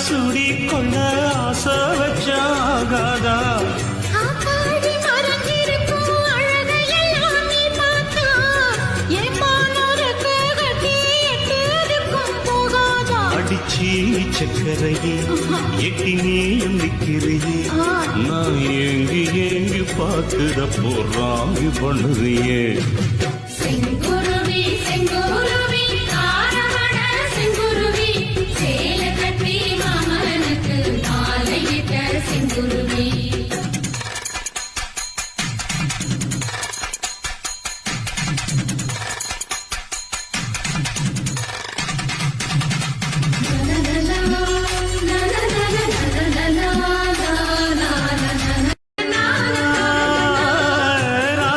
சூடிக்கொள்ள ஆசை வச்சாகாதா அடிச்சி சக்கரையே எட்டி நீயும் நிக்கிறியே நான் ஏங்கி ஏங்கி பார்த்துட போறாங்க பண்ணுறியே